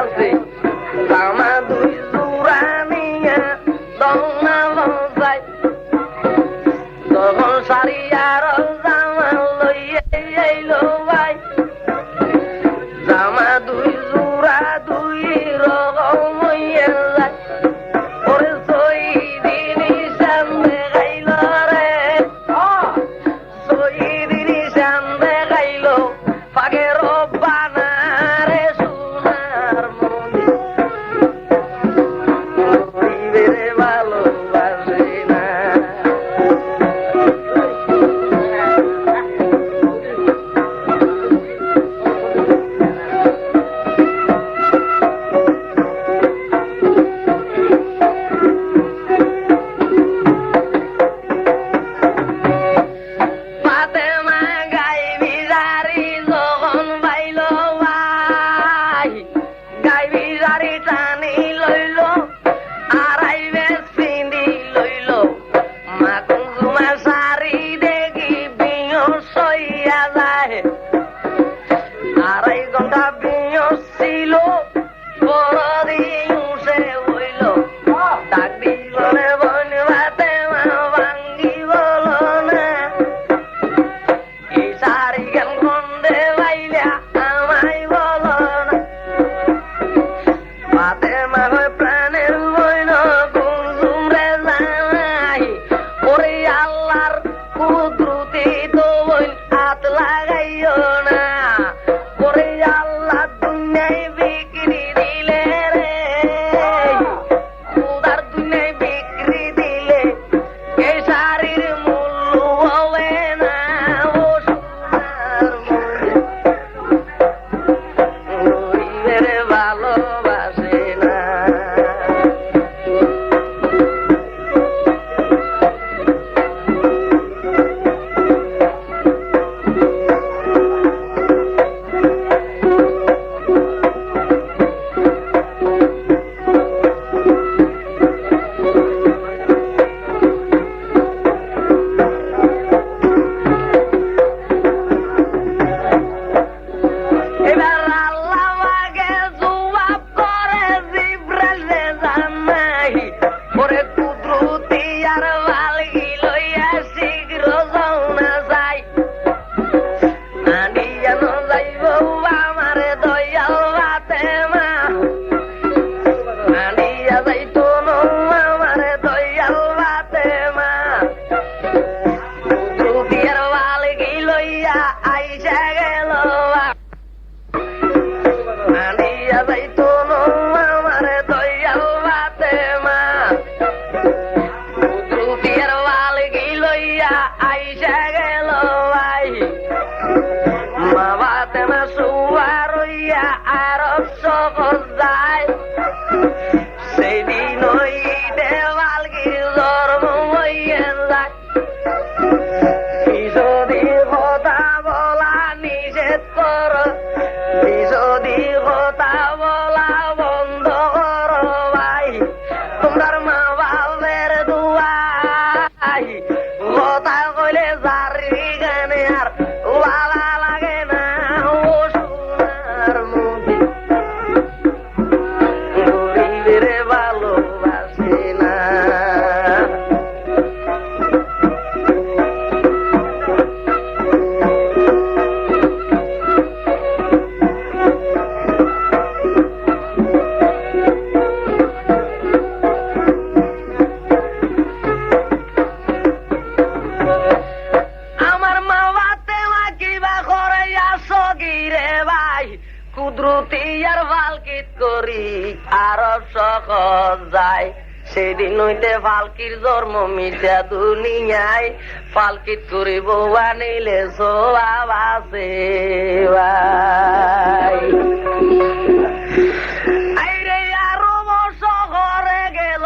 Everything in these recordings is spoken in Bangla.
আছে জামা দুই জোড়া নিয়ে দৌনা যায় তখন শাড়ি আর জামা লইয়ে এলো ভাই জামা দুই জোড়া দুই রকম হইয়ে যায় ওরে সইদিনী সামনে গাইল রে সইদিনী সামনে গাইল পাগের বানা রে সোনার মনি গরিবের ভালোবাসে না সেদিন হইতে ফালকির জন্ম মিশা দুনিয়ায় ফালকিত করে বউয়া নিলে সোয়াব আছে আরব শহরে গেল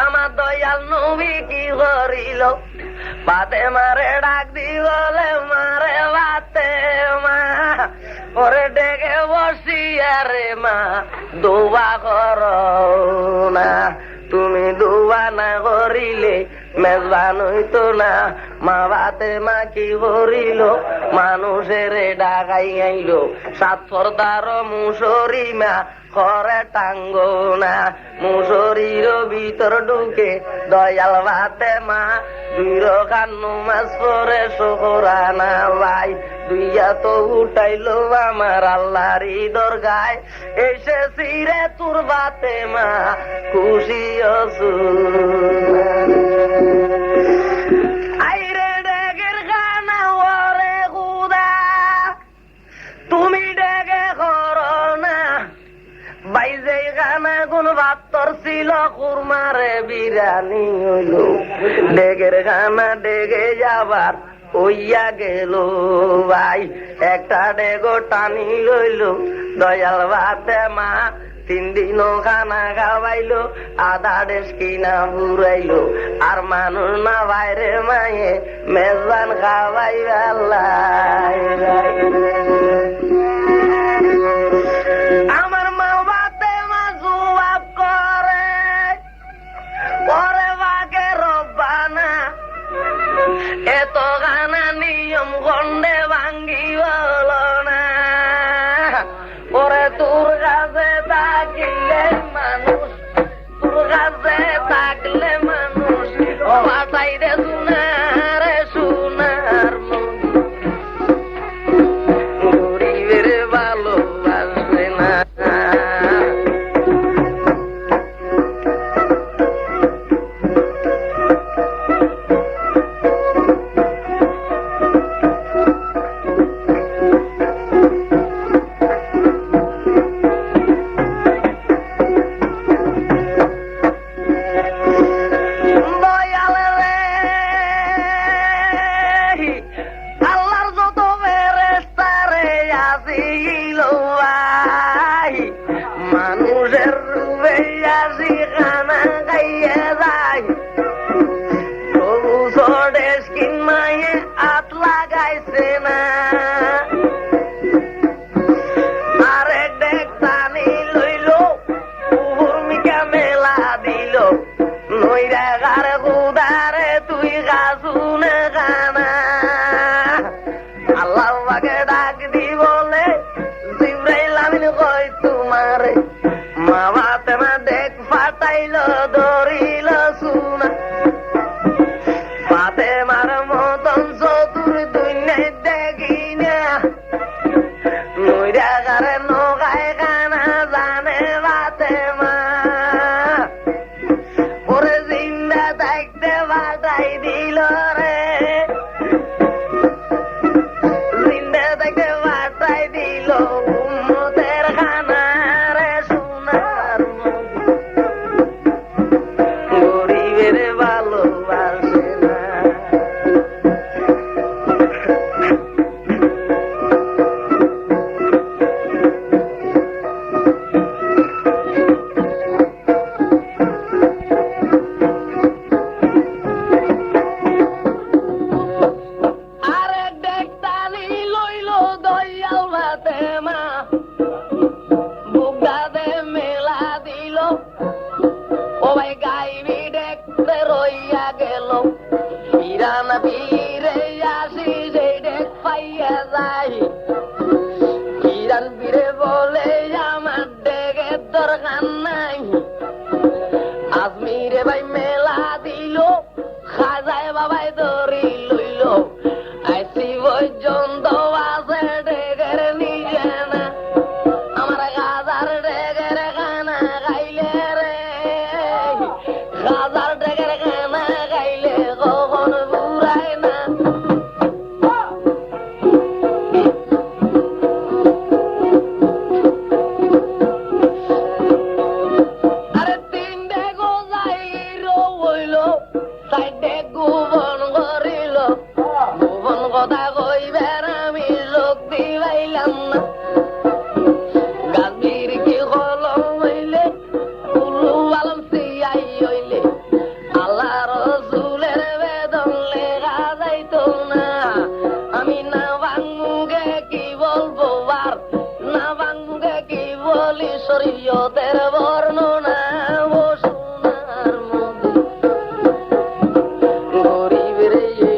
আমার দয়াল নবী কি করিল বাতে মারে ডাক দি বলে মারে বাতে মা ওরে ডেকে বসিয়া রে মা দোয়া কর না তুমি দোয়া না করিলে মেজবান হইতো না মা বাতে মা কি করিল মানুষের ডাকাই আইল সাত পর্দার মুসরি মা করে টাঙ্গ না মুসরির ভিতর ঢুকে দয়াল বাতে মা দুই কান্নু মাছ পরে শোকরানা ভাই দুইয়া তো উঠাইলো আমার আল্লাহরই দরগায় এসেছি রে তোর বাতে মা খুশি অসু আইরে ডেগের গানা ওরে খুদা তুমি ডেগে করো না বাইজে গানা কোন বাত্তর ছিল কুরমারে বিরানি হইল ডেগের গানা ডেগে যাবার ওইয়া গেল ভাই একটা ডেগো টানি লইল দয়াল বাতে মা 3 দিন খানা খাওয়াইলো আধা দেশ কিনা ঘুরাইলো আর মানুষ না বাইরে মায়ে মেজবান খাওয়াই আমার মা বাতে মা জবাব করে পরে বাকে রব্বানা এত গানা নিয়ম গন্ডে ভাঙ্গি বলো না ওরে তোর কাছে থাকলে মানুষ তোর কাছে থাকলে মানুষ পাঠাই রে সোনারে সোনার গরিবের ভালোবাসে না গরিবের এই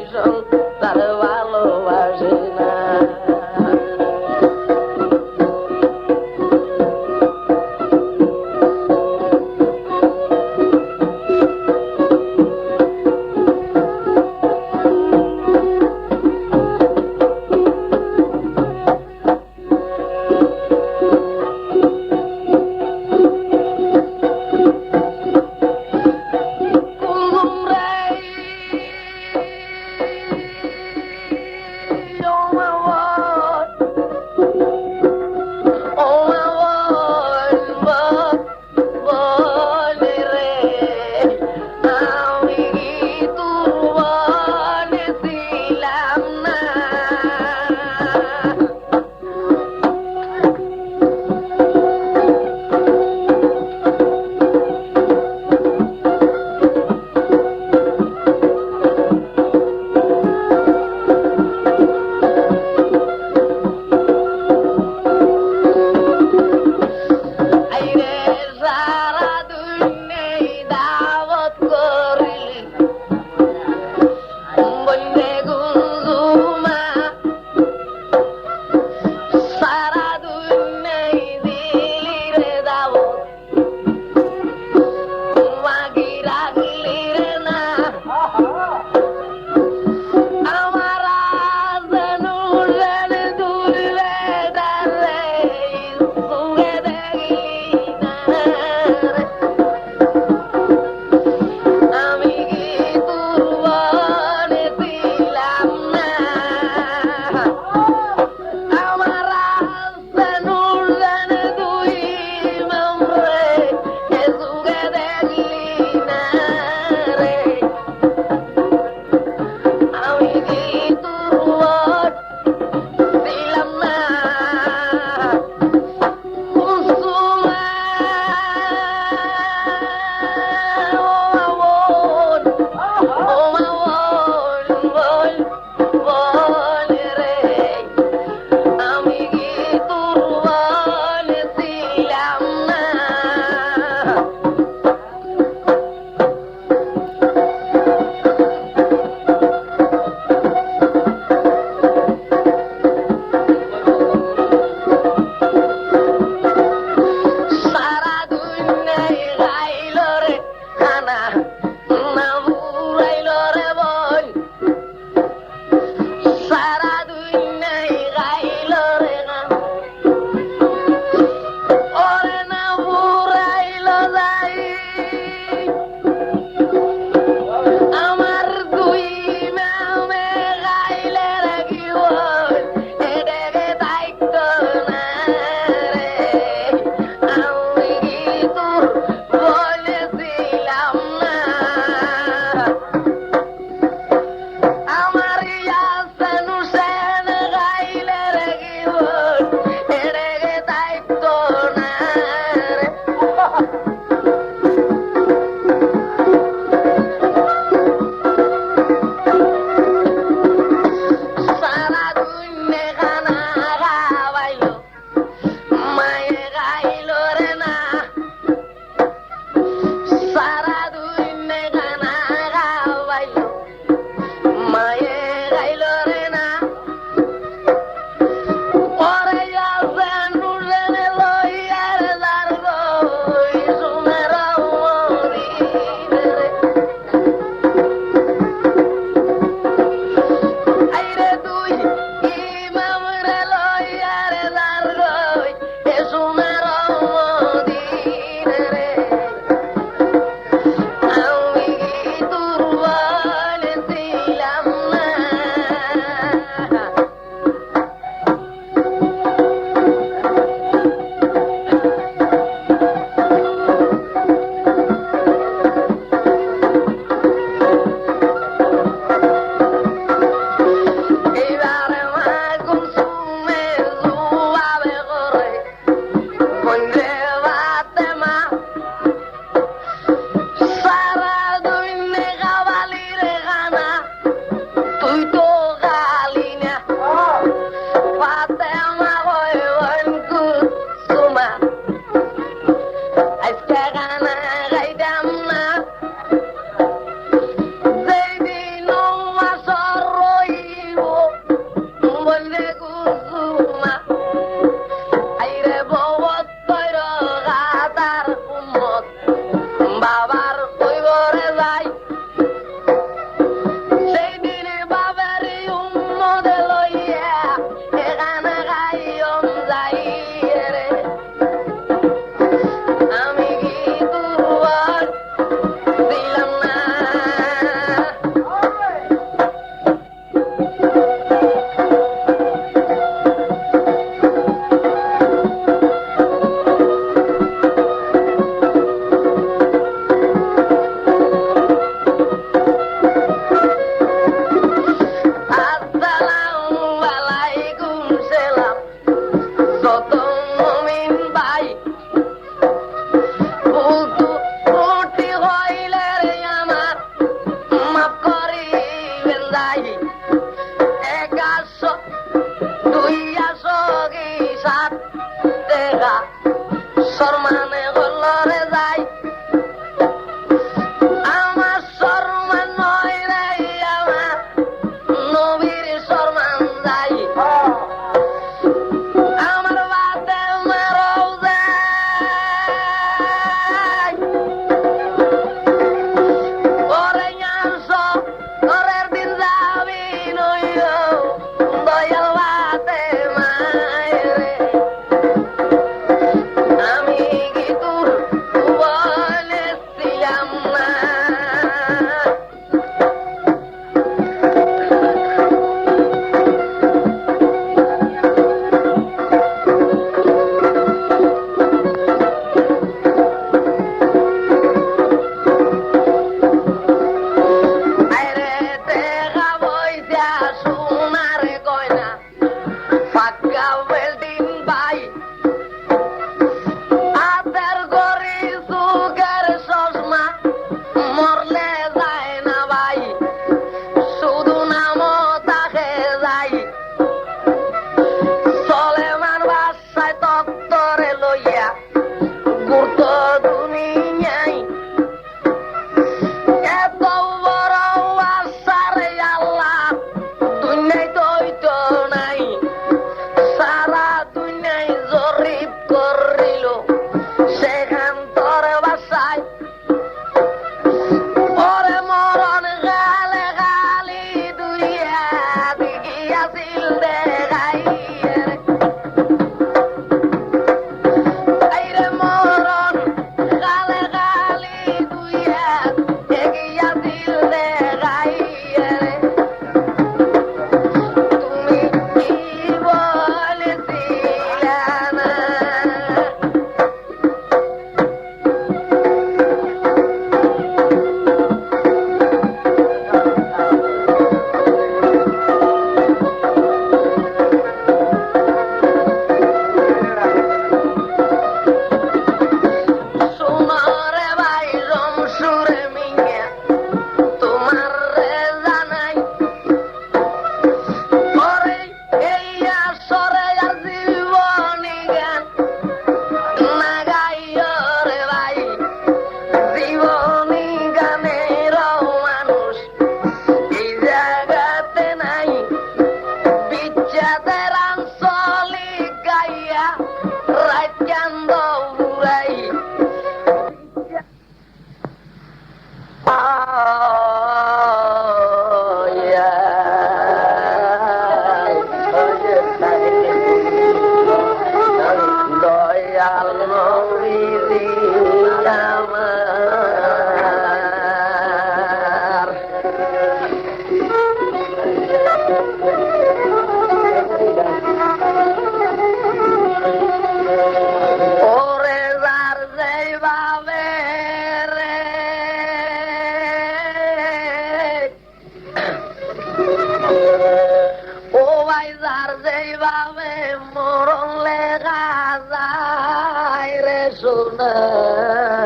সোনার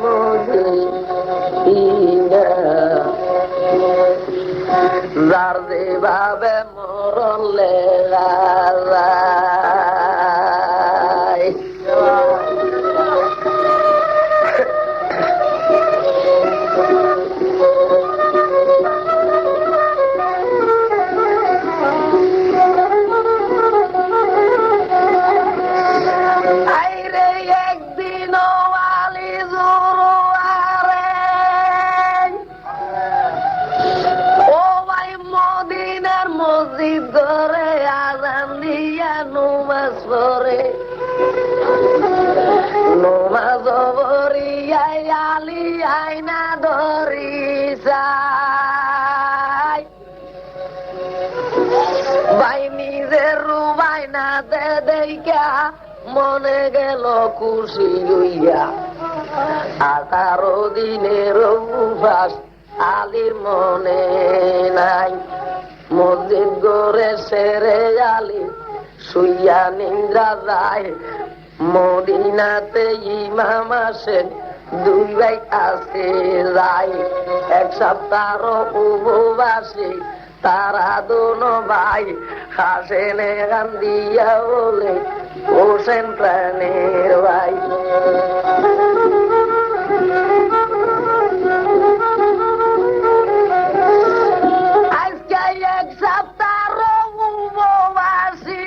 মদিনা যার যেভাবে মরণ লেগা মনে গেল খুশি হইয়া 18 দিনের উপবাস আলীর মনে নাই মসজিদ গড়ে সেরে আলী শুইয়া নিদ্রা যায় মদিনাতে ইমাম আসেন 2 ভাই আসে যায় 1 সপ্তাহ উপবাসী তারা দোনো ভাই হাসেন গান দিয়া বলে হোসেন প্রাণের ভাই আজকে 1 সপ্তাহ উপবাসী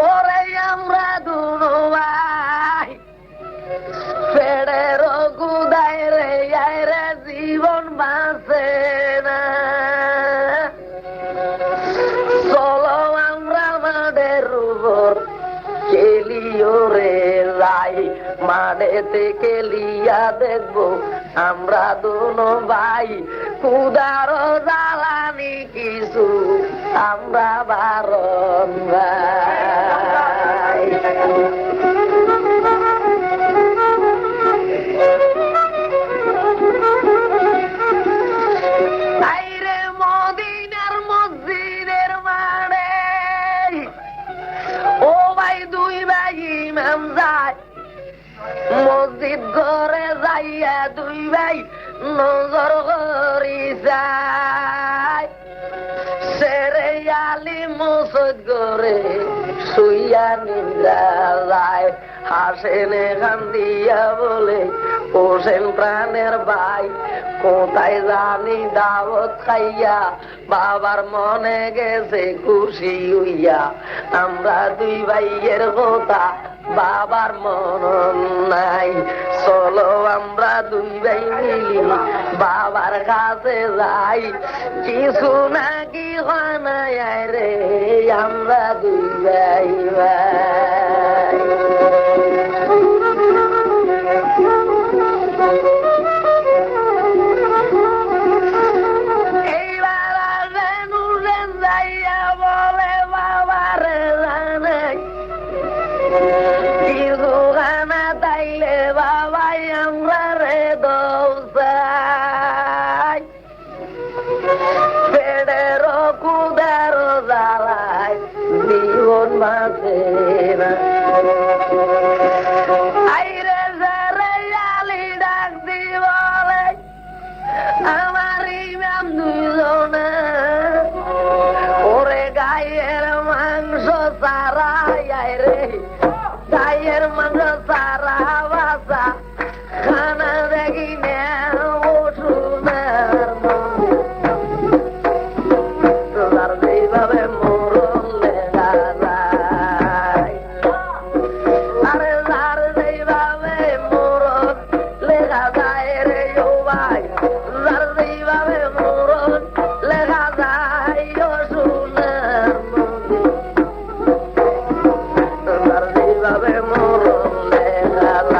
ওরে আমরা দোনো ভাই পেড়ের গুদায় রে রে জীবন বাঁচে না চলো আমরা মাঠের উপর খেলিও রে যাই মাঠেতে খেলিয়া দেখবো আমরা দোনো ভাই কুদার জ্বালানি কিছু আমরা বারণ ভাই মসজিদ ঘরে যাইয়া 2 ভাই নজর করি যায় সেরে আলী মসজিদ ঘরে শুইয়া নিদ্রা যায় হাসেন গান দিয়া বলে হোসেন প্রাণের ভাই কোথায় জানি দাওয়াত খাইয়া বাবার মনে গেছে খুশি হইয়া আমরা 2 ভাইয়ের কথা বাবার মন নাই চলো আমরা 2 ভাই মিলি বাবার কাছে যাই কিছু নাকি হয় না রে আমরা 2 ভাই ভাই এইবার আসেন উঠেন যাইয়া বলে বাবার জানাই কিছু খানা তাইলে বাবাই আমরা রে দোসাই পেটের কুদার জ্বালায় জীবন বাঁচে না আইরে যারে আলী ডাক দি বলে আমার ইমাম 2 জনে ওরে গায়ের মাংস সারাই রে গায়ের মাংস সারা বাসা খানা দেখি না ও সোনার তোর যেভাবে মরণ লেগা যায় আরে যার যেভাবে মরণ লেগা যায় রে ও ভাই যার যেভাবে মরণ লেগা যায় ও সোনার মদিনা যেভাবে মরণ লেগা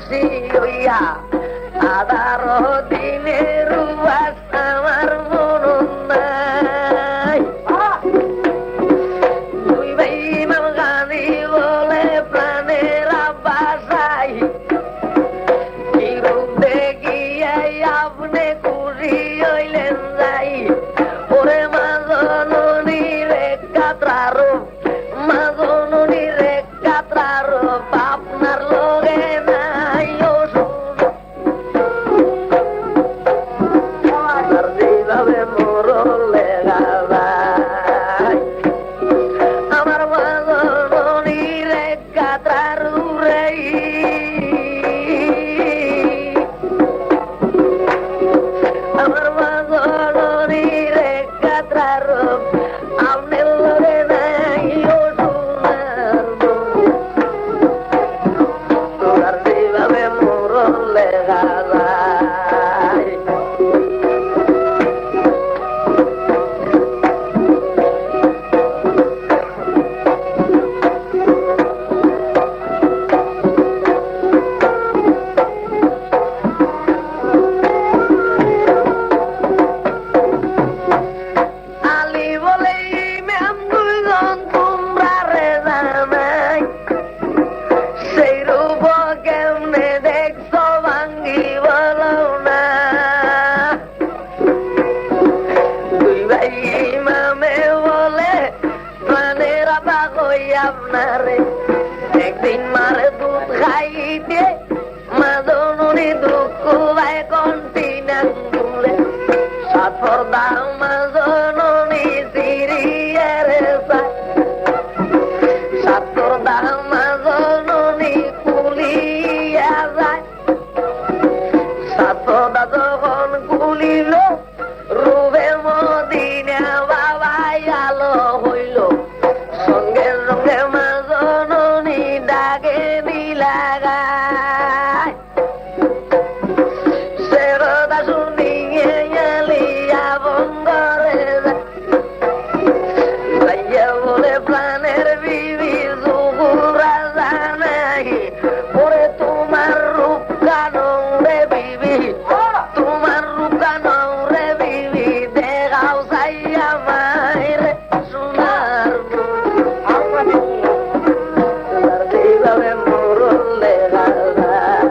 খুশি হইয়া আদার দিনের উপাস আমার মন নাই দুই ভাই ইমাম গান্ধী বলে প্রাণের আব্বাসাই কি রূপ দেখিয়াই আপনি খুশি হইলেন যাই ওরে মা জননী রে কাতরার মা জননী রে কাতরার আপনার লগে নাই ও যেভাবে মরলে গাবাই আমার মা জননী রে কাতরার রে আমার মা জননী রে কাতরার আপনি লগে নাই ও সোনার তোর যেভাবে মরলে গাবাই আলী বলে ইমাম দুইজন তোমরা রে জানাই সেই রূপ কেমনে দেখছো ভাঙ্গি বলো না দুই ভাই ইমামে বলে প্রাণের আবা কই আপনারে একদিন মারে দুধ খাইতে মা জননী দুঃখ ভাই কন্টিনা তুলে সাথর দাও মা জননী সিরিয়ারে সাথর দাও মা জননী কুলিয়া যায় সাথর দা যখন কুলিল রূপে মদিনা বাবাই আলো হইল সঙ্গে সঙ্গে মা জননী ডাকে দিলাগায় সেরদা শুনিয়ে আলিয়া বন্দরে যাইয়া বলে প্রাণের বিবি জুহুরা জানাই ওরে তোমার রূপ কানো রে বিবি তোমার রূপ কানো রে বিবি দেখাও সাইয়া মাইরে সোনার যেভাবে মরলে গাবাই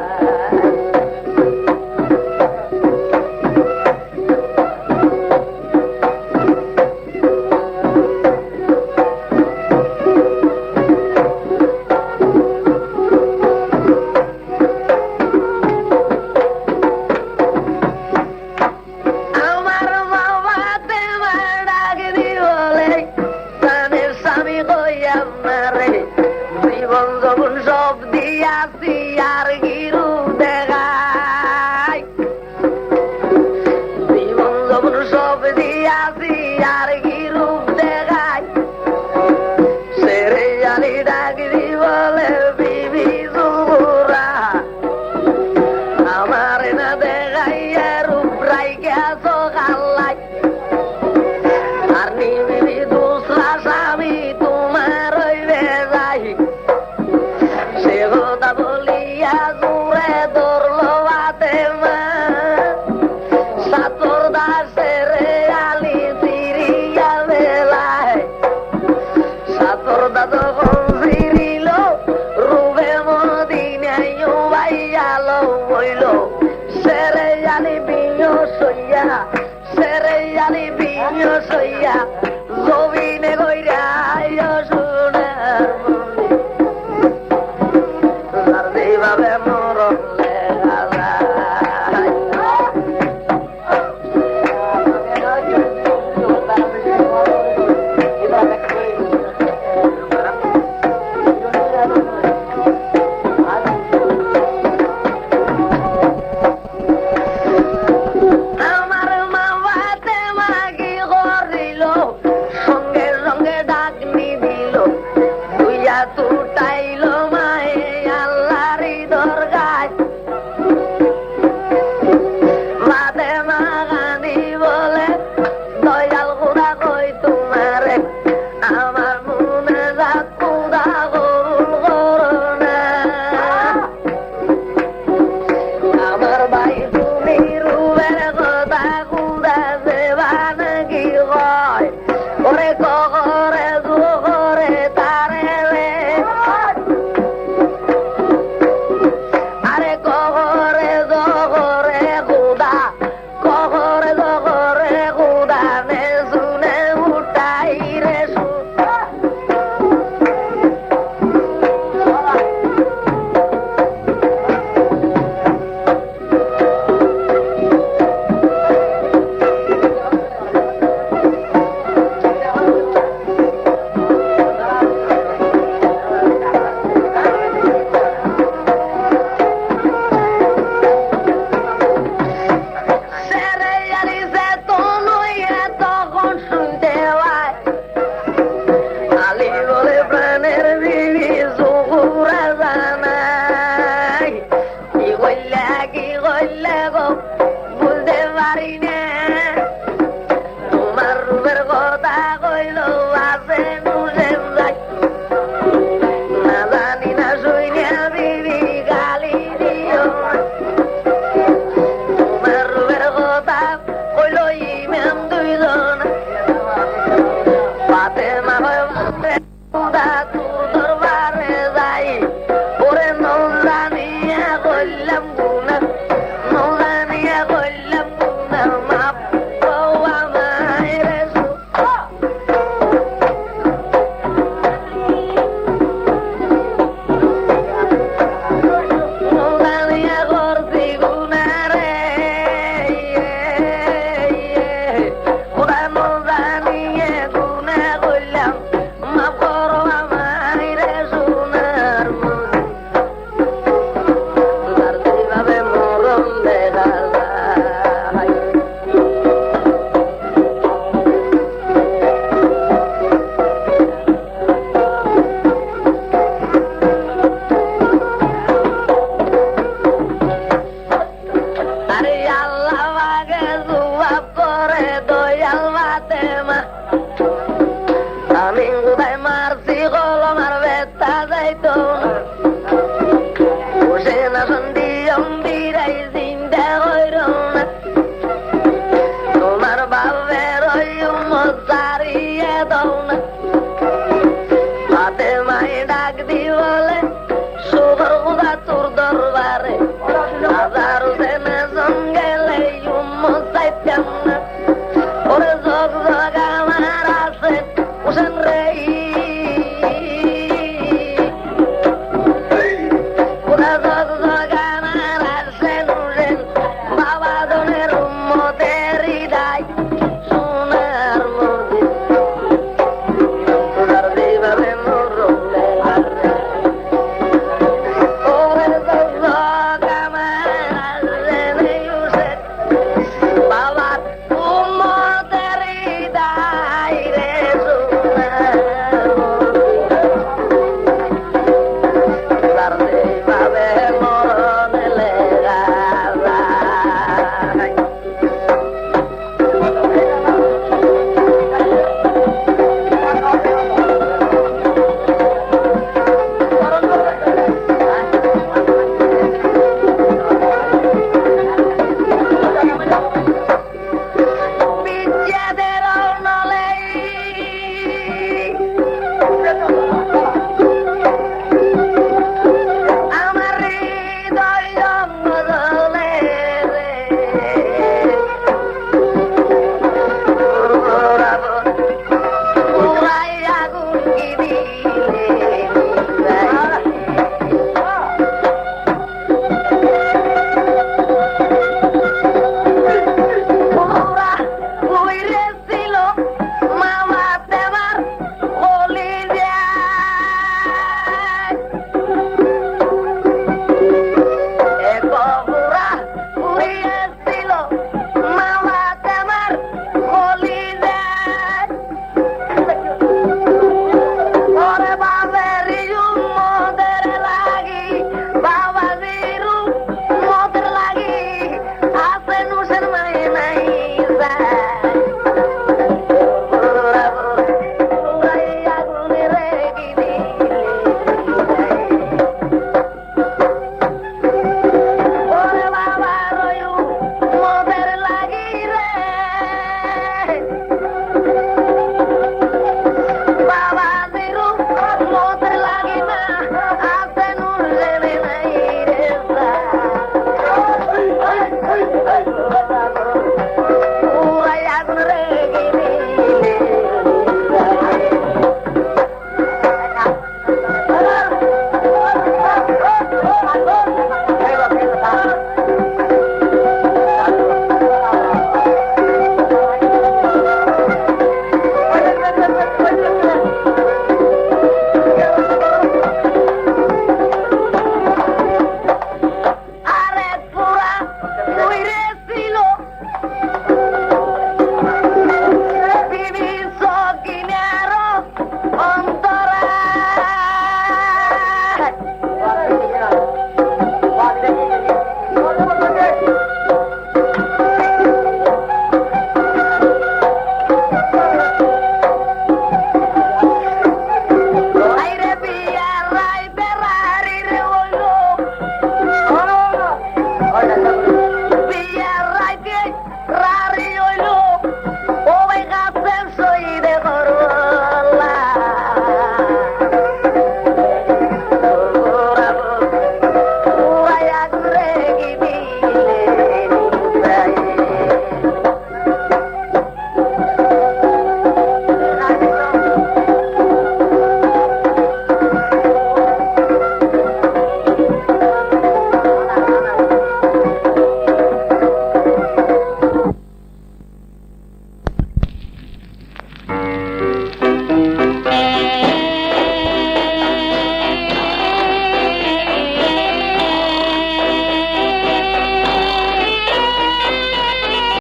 আমার বাবাতে ডাক দি বলে প্রাণের স্বামী কই আপনারে জীবন যখন সব দিয়াছি আর গিরু দেখাই জীবন যখন সব দিয়াছি আর গিরু দেখাই সেরে জানি ডাক দি বলে বিবি জুহুরা আমার না দেখাইয়া রূপ রাইকা সকালাই আর নিবি দুসরা স্বামী তোমার হইবে যাই সে কথা বলিয়া জুড়ে ধরলো হাতে মা সাতর দাসের আলি সিরিয়া বেলায় সাতর দা যখন ফিরিল রূপে মদিনায় ভাইয়ালো হইল সেরে জানি বিয় সইয়া সেরে জানি বিয় সইয়া জমিনে কইরা সোনার আর যেভাবে মরলে গাবাই আমার মা বাতে মাগি করিল সঙ্গে সঙ্গে ডাক নি দিল তুইয়া তুটাইল মায়ে আল্লাহরি দরগায় বাতে মা গান্ধী বলে দয়াল খুদা কই তোমারে আমার মনে যা খুদা করুন করোনা সন্দি অম্বি